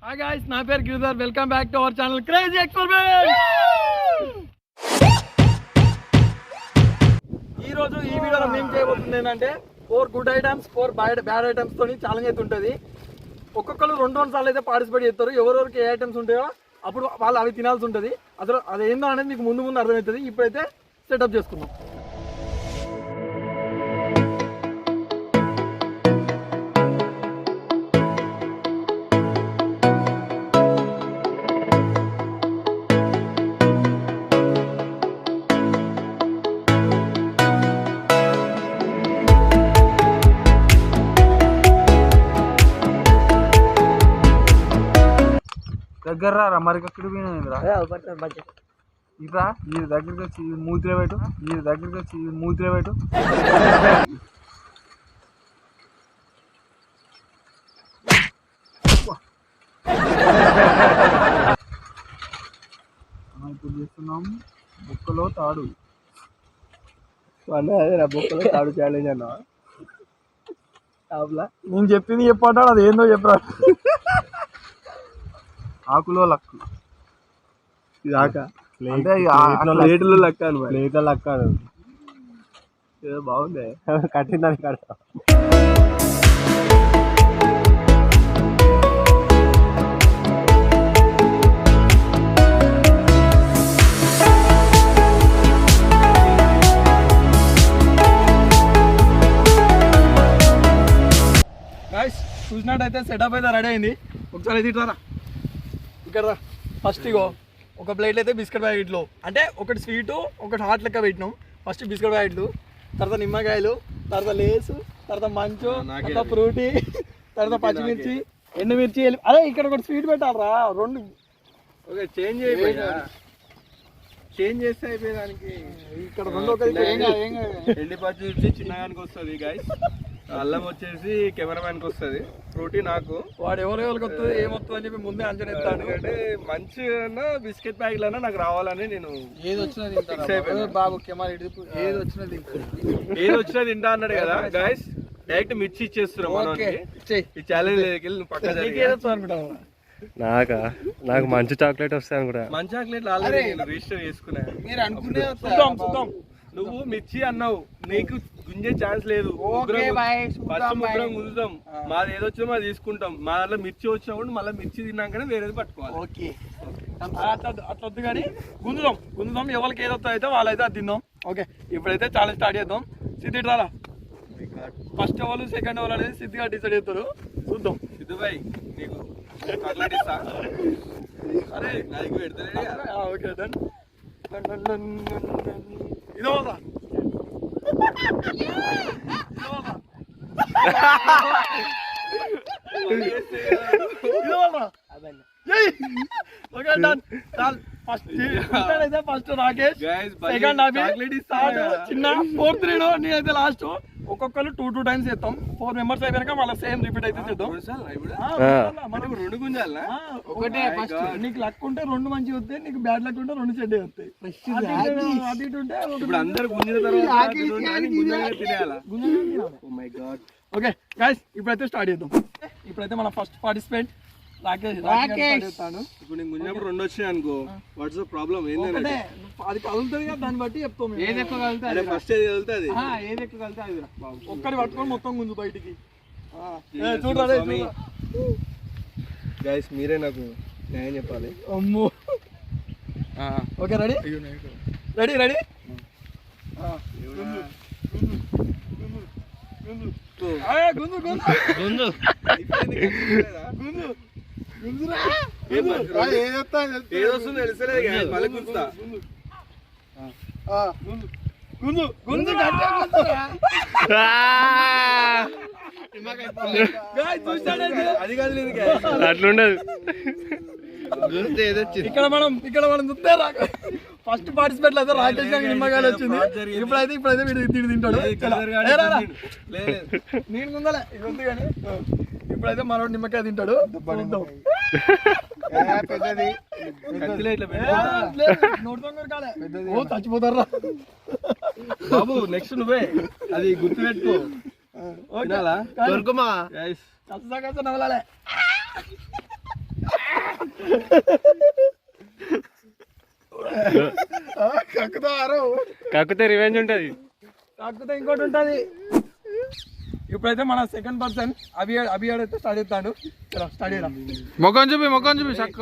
Hi guys, నా పేరు Giridhar. Welcome back to our channel crazy experiment. ఈ రోజు ఈ వీడియోలో మేము చేయబోతుంది ఏంటంటే 4 గుడ్ ఐటమ్స్ 4 బ్యాడ్ ఐటమ్స్ తోని ఛాలెంజ్ అయితే ఉంటుంది. ఒక్కొక్కరు 2 సార్లు అయితే పార్టిసిపేట్ చేస్తారు. ఎవరెవరికి ఏ ఐటమ్స్ ఉంటాయో అప్పుడు వాళ్ళు అవి తినాల్సి ఉంటుంది. అసలు అది ఏందో అనేది మీకు ముందు అర్థమవుతుంది. ఇప్పుడైతే సెటప్ చేసుకుందాం. దగ్గర రా మరి ఎక్కడ పోయినా ఇట్రా ఈ దగ్గరికి వచ్చి మూతిలో పెట్టు మూతిలో పెట్టు. ఇప్పుడు చేస్తున్నాం బొక్కలో తాడు. బొక్కలో తాడు ఛాలెంజ్ అన్న. నేను చెప్పింది చెప్పంటాడు, అది ఏందో చెప్పరా. ఆకులో లక్కు ఇది ఆక అంటే ప్లేట్లో లక్క అని ప్లేట్లో లక్క ఏదో బాగుంది కట్టిందని కడతా. చూసినట్టయితే సెటప్ అయితే రెడీ అయింది. ఒకసారి అయితే ఇట్లా ఇక్కడ ఫస్ట్ ఇగో ఒక ప్లేట్ అయితే బిస్కెట్ ప్యాకెట్లు, అంటే ఒకటి స్వీటు ఒకటి హాట్ లెక్క పెట్టినాం. ఫస్ట్ బిస్కెట్ ప్యాకెట్లు, తర్వాత నిమ్మకాయలు, తర్వాత లేసు, తర్వాత మంచు, తర్వాత ఫ్రూటీ, తర్వాత పచ్చిమిర్చి, ఎండుమిర్చి. అదే ఇక్కడ ఒకటి స్వీట్ పెట్టాలరా. 2 ఓకే చేంజ్ చేస్తే అయిపోయేదానికి ఇక్కడ 2 ఒకటి ఎండి పచ్చిమిర్చి చిన్నగానికి వస్తుంది గైస్. అల్లం వచ్చేసి కెమెరామ్యాన్కి వస్తుంది. ఫ్రూటీ నాకు. వాడు ఎవరికి వస్తుంది ఏమొస్తుంది అని చెప్పి ముందే అంచనా ఎత్తాడు. అంటే మంచిగా బిస్కెట్ ప్యాకెట్లు అన్నా నాకు రావాలని నేను ఏది వచ్చినా బాబు కెమెరా ఏది వచ్చినా తింటా అన్నాడు కదా గైస్. డైరెక్ట్ మిర్చి ఇచ్చేస్తున్నాం మనకి. ఈ ఛాలెంజ్ అనుకుంటా. నాకు మంచి చాక్లెట్ వస్తాయి అనుకుంటా. మంచి చాక్లెట్ ఆల్రెడీ నేను రిజిస్టర్ చేసుకున్నా. మీరు అనుకునే చూద్దాం. నువ్వు మిర్చి అన్నావు, నీకు గుంజే ఛాన్స్ లేదు. ఫస్ట్ ముగ్గురం గుంజుతాం. మాది ఏదొచ్చినా మాది తీసుకుంటాం. మా దాంట్లో మిర్చి వచ్చినప్పుడు మళ్ళీ మిర్చి తిన్నాకనే వేరేది పట్టుకోవాలి. ఓకే అట్లా వద్దు కానీ గుంజుదాం. ఎవరికి ఏదొస్తా అయితే వాళ్ళైతే అది తిందాం. ఓకే ఇప్పుడైతే ఛాలెంజ్ స్టార్ట్ చేద్దాం. సిద్ధి రాలా ఫస్ట్ ఎవరు సెకండ్ ఎవరు అనేది సిద్ధిగా డిసైడ్ చేస్తారు. చూద్దాం. సిద్ధుబాయ్ నీకు చాక్లెట్ ఇస్తా. అరే నాకు పెడతానే. Okay done. ఇదో ఫస్ట్ రాకేష్, సెకండ్ చిన్న, 4th నేనైతే లాస్ట్. ఒక్కొక్కరు 2 టైమ్స్ చేస్తాం. 4 మెంబర్స్ అయిపోయాక మళ్ళీ సేమ్ రిపీట్ అయితే చేద్దాం. 2 గుంజాలా? ఒకటే నీకు లక్ ఉంటే 2 మంచిగా వస్తాయి, నీకు బ్యాడ్ లక్ ఉంటే 2 చెడ్డే వస్తాయి. అది ఇటు ఉంటే ఇప్పుడు అందరు గుంజిన తర్వాత ఓకే గైస్ ఇప్పుడైతే స్టార్ట్ చేద్దాం. ఇప్పుడైతే మన ఫస్ట్ పార్టిసిపెంట్ రాకేష్. ఇప్పుడు నేను గుంజినప్పుడు 2 వచ్చినాయి అనుకో, వాట్స్ ద ప్రాబ్లం? ఏంటంటే అది కదులుతుంది కదా, దాన్ని బట్టి చెప్తాం. ఏది ఎక్కువ కలుగుతుంది ఫస్ట్ ఏది కలుగుతుంది, ఏది ఎక్కువ కలుగుతుంది అది ఒక్కడి పట్టుకొని మొత్తం గుంజు బయటికి. చూడండి గైస్ మీరే నాకు న్యాయం చెప్పాలి. అమ్మో ఓకే రెడీ రెడీ రెడీ ఏదొస్తుంది తెలుసలేదు మళ్ళీ గుంజుతా. అది కాదు అట్లుండదు. ఇక్కడ మనం చూస్తే ఫస్ట్ పార్టిసిపేట్ అయితే రాకేష్ గారికి నిమ్మకాయలు వచ్చింది. ఇప్పుడైతే వీడు తింటాడు. నేను ముందలే ఇది కానీ ఇప్పుడైతే మనోడు నిమ్మకాయ తింటాడు. చచ్చిపోతారా బాబు. నెక్స్ట్ నువ్వే అది గుర్తు పెట్టుకో. నవ్వాలే కాకపోతే రివెంజ్ ఉంటది. కాకపోతే ఇంకోటి ఉంటది. ఇప్పుడైతే మన సెకండ్ పర్సన్ అభియాడ్ అయితే స్టార్ట్ చేస్తాడు. స్టార్ట్ చేయరా. మొఖం చూపి చక్క.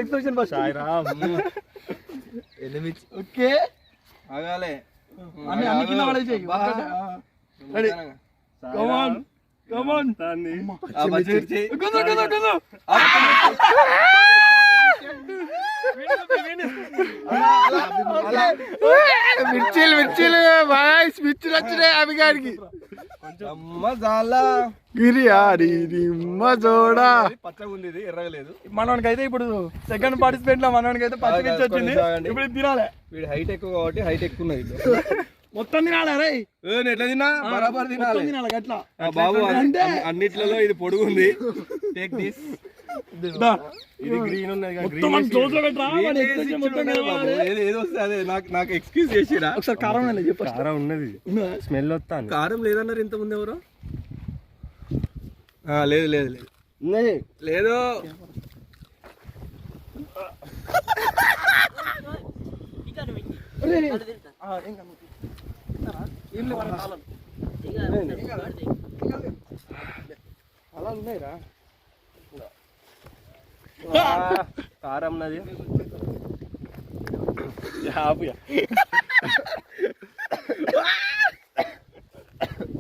Expression first. ఓకే ఆగాలే అన్ని కింద పడేసేయ్. రెడీ కమాన్ కమాన్. మిర్చీలు బాయ్స్, మిర్చిలు వచ్చినాయి అభిగాడికి. గిరియాడి జోడా పచ్చగా ఉంది, ఇది ఎర్రగలేదు. మనవానికి అయితే ఇప్పుడు సెకండ్ పార్టిసిపేట్ లో మనవానికి అయితే పచ్చగా వచ్చింది. ఇప్పుడు ఇది తినాలి. వీడు హైట్ ఎక్కువ కాబట్టి హైట్ ఎక్కువ ఉన్నది. మొత్తం తినాలి రే. ఎట్లా తిన్నా బరాబర్ తినాలి అట్లా బాబు. అన్నిట్లలో ఇది పొడుగుంది. Take this. ఇది గ్రీన్ ఉన్నది, ఏదో వస్తే అదే నాకు ఎక్స్క్యూజ్ చేసిరా. ఒకసారి కారం చెప్పు. కారం ఉన్నది, స్మెల్ వస్తాను. కారం లేదన్నారు ఇంత ముందు ఎవరు? లేదు లేదు లేదు లేదు. అలా ఉన్నాయిరా కారం నది.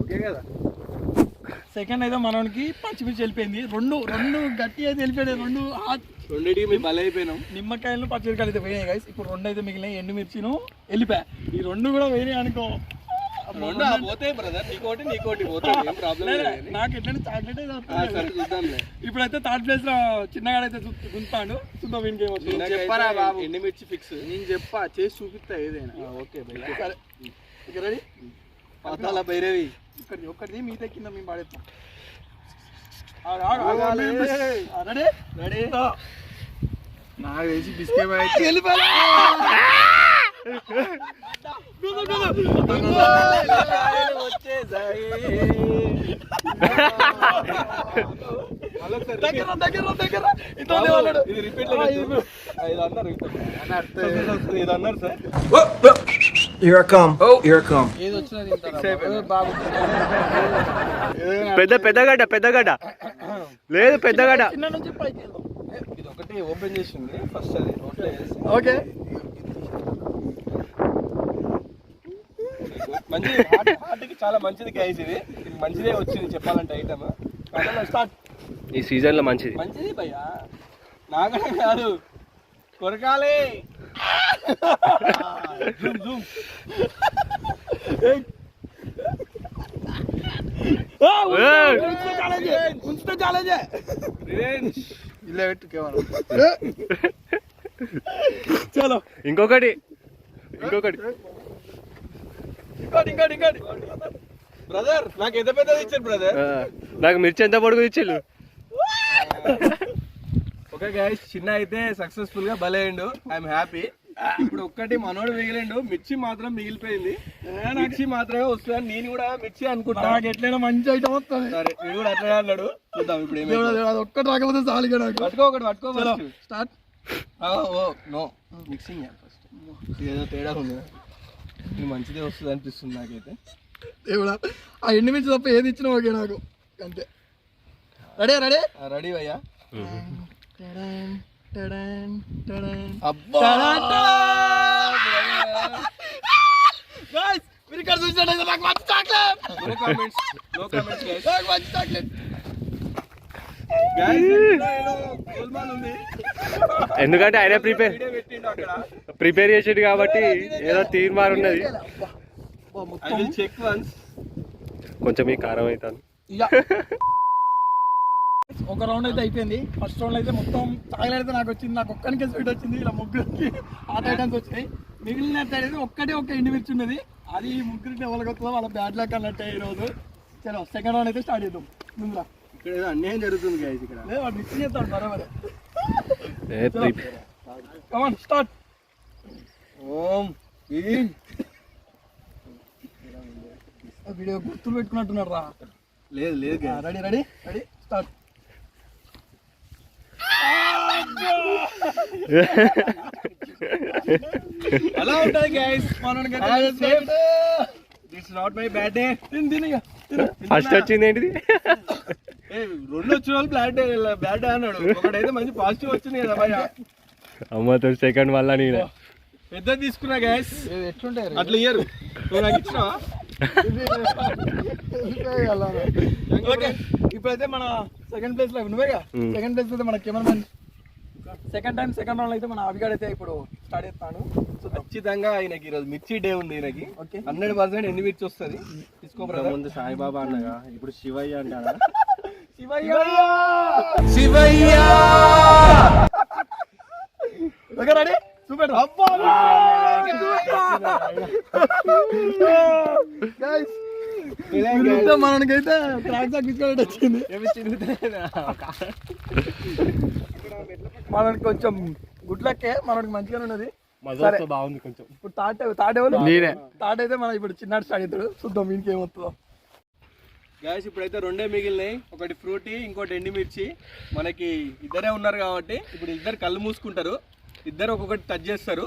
ఓకే కదా. సెకండ్ అయితే మనకి పచ్చిమిర్చి వెళ్ళిపోయింది. రెండు గట్టి అయితే వెళ్ళిపోయాయి. రెండింటికి మేము బల అయిపోయినాం. నిమ్మకాయలు పచ్చిమిరకాయలు అయితే పోయినాయి గైస్. ఇప్పుడు రెండు అయితే మిగిలినాయి. ఎండుమిర్చిను వెళ్ళిపోయా. ఈ రెండు కూడా పోయినాయి అనుకో. పోతాయి బ్రదర్, నీకోటి పోతాయి, ఏం ప్రాబ్లం లేదు. నాకు ఎట్లయినా చాక్లెట్ చూద్దాంలే. ఇప్పుడైతే థర్డ్ ప్లేస్ లో చిన్నగాడైతే గుంతాడు. చూద్దాం వీనికి చెప్పారా బాబు. ఎండుమిర్చి ఫిక్స్. నేను చెప్పా చేసి చూపిస్తా ఏదైనా. Okay ready. పాతాల భైరవి ఒక్కటి మీదే కింద మేము పాడేస్తాం. రెడీ. నాకు వేసి బిస్కెట్ పెద్దగడ్డ లేదు, పెద్దగడ్డ. ఇది ఒకటి ఓపెన్ చేసింది ఫస్ట్. అది ఓకే. మంచి హార్ట్కి చాలా మంచిది గైస్. ఇది మంచిదే వచ్చింది చెప్పాలంటే ఐటమ్. స్టార్ట్. ఈ సీజన్ లో మంచిది భయ్యా. నాకనే కాదు, కొరకాలి. చలో ఇంకొకటి. బ్రదర్ నాకు ఎంత పెద్దది ఇచ్చారు బ్రదర్. నాకు మిర్చి ఎంత పొడుగు ఇచ్చారు. ఓకే గైస్, చిన్న అయితే సక్సెస్ఫుల్ గా బలైండు. I'm happy. ఇప్పుడు ఒక్కటి మనోడు మిగిలిండు. మిర్చి మాత్రం మిగిలిపోయింది. మిర్చి మాత్రమే వస్తుంది. నేను కూడా మిర్చి అనుకుంటా. నాకు ఎట్లయినా మంచి ఐటమ్ వస్తుంది. సరే వీడు కూడా అట్లా అన్నాడు. చూద్దాం ఇప్పుడు ఏమి. ఒక్కటి రాకపోతే చాలు. పట్టుకో స్టార్ట్. No mixing first. ఏదో తేడా ఉంది. మంచిదే వస్తుంది అనిపిస్తుంది నాకైతే. దేవుడా, ఆ ఎండుమిర్చి తప్ప ఏది ఇచ్చినా ఓకే నాకు. అంతే. రెడీ అయ్యా. మీరు ఇక్కడ చూసినట్టయితే నాకు మంచి చాక్లెట్. మంచి చాక్లెట్. ఎందుకంటే ఆయన ప్రిపేర్ చేసేది కాబట్టి ఏదో తీర్మానం ఉన్నది. కొంచెం ఈ కారం అవుతాను. ఒక రౌండ్ అయితే అయిపోయింది. ఫస్ట్ రౌండ్ అయితే మొత్తం చాక్లెట్ అయితే నాకు వచ్చింది. నాకు ఒక్కడికే స్వీట్ వచ్చింది. ఇలా ముగ్గురికి ఆట ఐటమ్స్ వచ్చినాయి. మిగిలిన అయితే ఒక్కటే ఒక ఎండుమిర్చి ఉన్నది. అది ముగ్గురికి ఎవరికి వస్తుందో వాళ్ళ బ్యాడ్ లక్ అన్నట్టే ఈరోజు. చలో సెకండ్ రౌండ్ అయితే స్టార్ట్ చేద్దాం. ముందుగా ఇక్కడ ఏదో అన్యాయం జరుగుతుంది గైస్. ఇక్కడ వాడు మిక్స్ చేస్తాడు బరాబర్. Come on start. ఓం వీడియో గుర్తులు పెట్టుకున్నట్టున్నాడు రా. లేదు రెడీ స్టార్ట్. అలా ఉంటుంది guys. This not my bad day. First వచ్చింది ఏంటిది? రెండు వచ్చిన వాళ్ళు బ్యాడ్ డే అన్నాడు. ఒకటైతే మంచి పాజిటివ్ వచ్చింది కదా భయ్యా. అమ్మతో సెకండ్ వల్ల నేను పెద్ద తీసుకున్నా గైస్. ఎట్లుంటాయి అట్లా ఇయ్యరు. నువ్వు నాకు ఇచ్చినావా? ఓకే ఇప్పుడైతే మన సెకండ్ ప్లేస్ లో నువ్వేగా సెకండ్ ప్లేస్ అయితే మన కెమెరామెన్ సెకండ్ రౌండ్ అయితే మన అవిగాడు అయితే ఇప్పుడు స్టార్ట్ చేస్తాను. సో ఖచ్చితంగా ఆయనకి ఈరోజు మిర్చి డే ఉంది. ఈయనకి ఓకే 100% ఎన్ని మిర్చి వస్తుంది తీసుకో బ్రదర్. ముందు సాయిబాబా అన్నగా ఇప్పుడు శివయ్య అంటారా? శివయ్య ఓకే రెడీ చూపెట్టు. మనకైతే క్రాక్ జాక్ బిస్కెట్ వచ్చింది. మనకి కొంచెం గుడ్లకే మనకి మంచిగానే ఉన్నది. సరే బాగుంది కొంచెం. ఇప్పుడు తాటేవాళ్ళు నేనే. తాట అయితే మనం ఇప్పుడు చిన్నాడు స్టార్ట్ అవుతాడు. చూద్దాం వీనికి ఏమవుతుందో. గాయస్ ఇప్పుడైతే రెండే మిగిలినాయి. ఒకటి ఫ్రూటీ, ఇంకోటి ఎండిమిర్చి. మనకి ఇద్దరే ఉన్నారు కాబట్టి ఇప్పుడు ఇద్దరు కళ్ళు మూసుకుంటారు. ఇద్దరు ఒక్కొక్కటి టచ్ చేస్తారు.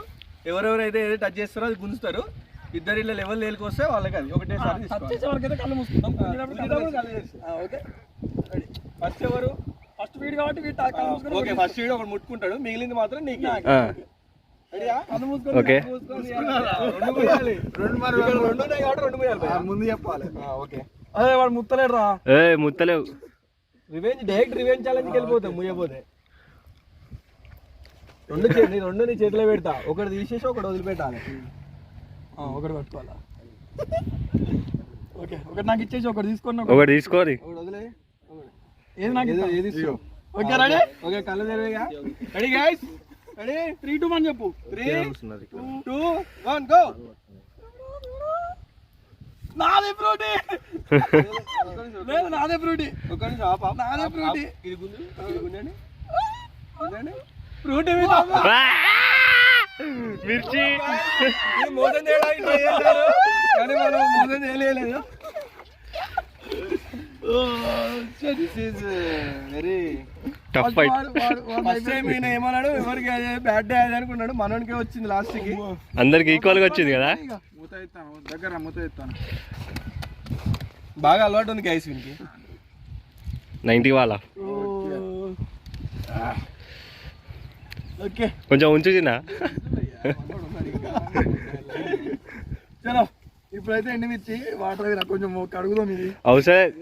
ఎవరెవరైతే ఏదో టచ్ చేస్తారో అది గుంజుతారు. ఇద్దరు ఇలా లెవెల్ తేలికొస్తే వాళ్ళకి అది ఒకటేసారి వచ్చేసే వరకైతే కళ్ళు మూసుకుందాం. ఓకే ఫస్ట్ ఎవరు? ఫస్ట్ వీడు కాబట్టి వీడు కళ్ళు మూసుకొని ఓకే ఫస్ట్ వీడు ఒకటి ముట్టుకుంటాడు. మిగిలింది మాత్రం నీకు. రెడీయా? కళ్ళు మూసుకొని ఓకే రెండు పోయాలి. రెండు ఉన్నాయి కాబట్టి రెండు పోయాలి. ముందు చెప్పాలి. ఓకే అదే వాడు ముత్తలేడు రా. ముత్తలేవు. రివెంజ్ డైరెక్ట్ రివెంజ్ ఛాలెంజ్కి వెళ్ళిపోతాం ముయ్యపోతే. రెండు నీ చేతిలో పెడతా. ఒకటి తీసేసి ఒకటి వదిలిపెట్టాలి. ఒకటి పట్టుకోవాలా? ఓకే ఒకటి నాకు ఇచ్చేసి ఒకటి తీసుకొని ఒకటి తీసుకోరి. ఒకటి వదిలే. ఏది నాకు ఏది ఇస్తావు? Okay ready. ఓకే కళ్ళు తెరవేగా. Ready guys? రెడీ 3 2 1 చెప్పు. 3 2 1 గో. నాదే ఫ్రూటీ. లేదు నాదే ఫ్రూటీ. ఒక నిమిషం ఆపు. నాదే ఫ్రూటీ. ఇది గుంజు. ఇది గుంజండి. గుంజండి. ఫ్రూటీ మిర్చి ఇది మోసం చేయడానికి ట్రై చేశారు కానీ మనం మోసం చేయలేదు. This is very tough fight. First time ఈయన ఏమన్నాడు, ఎవరికి బ్యాడ్ డే అది అనుకున్నాడు, మనోనికే వచ్చింది లాస్ట్ కి. అందరికి ఈక్వల్ గా వచ్చింది కదా. మూత ఎత్తాను దగ్గర మూత ఎత్తాను. బాగా అలవాటు ఉంది గైస్ వీనికి. 90 వాళ్ళ ఓకే కొంచెం ఉంచు చిన్న. చలో ఇప్పుడైతే ఎండిమిర్చి వాటర్ దగ్గర కొంచెం కడుగుదాం. ఇది అవసరం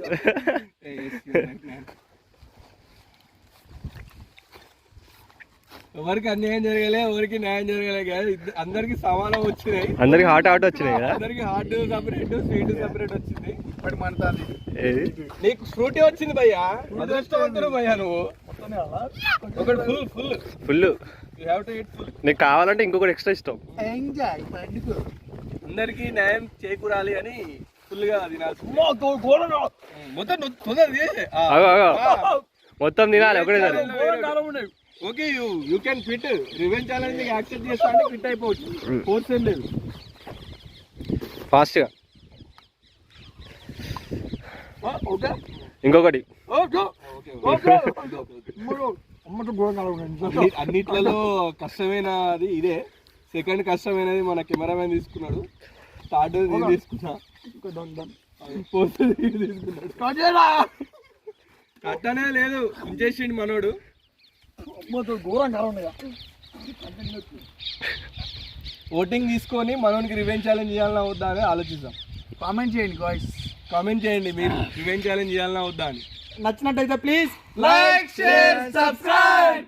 ఎవరికి అన్యాయం జరగలే, ఎవరికి న్యాయం జరగలే కాదు, అందరికి సమానం వచ్చినాయి. అందరికి హాట్ వచ్చినాయి కదా. అందరికి హార్ట్ సపరేట్, స్వీట్ సపరేట్ వచ్చింది. ఇప్పటి మనతాది నీకు ఫ్రూటీ వచ్చింది భయ్యా, అదృష్టవంతుడు భయ్యా నువ్వు. ఒకటి full full full. You have to eat full. నీకు కావాలంటే ఇంకొకటి ఎక్స్ట్రా ఇస్తాం. ఎంజాయ్ పండుగ. అందరికి న్యాయం చేకూరాలి అని ఫుల్ గా తినాల్సింది. మొత్తం తొందరది. మొత్తం తినాలి ఒకటేసారి. Okay you can quit. Revenge challenge accept చేస్తా అంటే క్విట్ అయిపోవచ్చు. ఫోర్స్ ఏం లేదు. ఫాస్ట్ గా ఓకే ఇంకొకటి. అన్నిట్లలో కష్టమైనది ఇదే. సెకండ్ కష్టమైనది మన కెమెరామెన్ తీసుకున్నాడు. థర్డ్ నేను తీసుకున్నా. ఫోర్త్ తీసుకున్నాడు. కట్టనే లేదు, ఇంజెక్షన్ మనోడు. ఘోరం కాలం ఉండగా ఓటింగ్ తీసుకొని మనోనికి రివెంజ్ ఛాలెంజ్ చేయాలన్నా వద్దా అని ఆలోచిద్దాం. కామెంట్ చేయండి గాయ్స్. కామెంట్ చేయండి మీరు రివెంజ్ ఛాలెంజ్ చేయాలన్నా వద్దా అని. నచ్చినట్టయితే ప్లీజ్ లైక్ షేర్ సబ్స్క్రైబ్.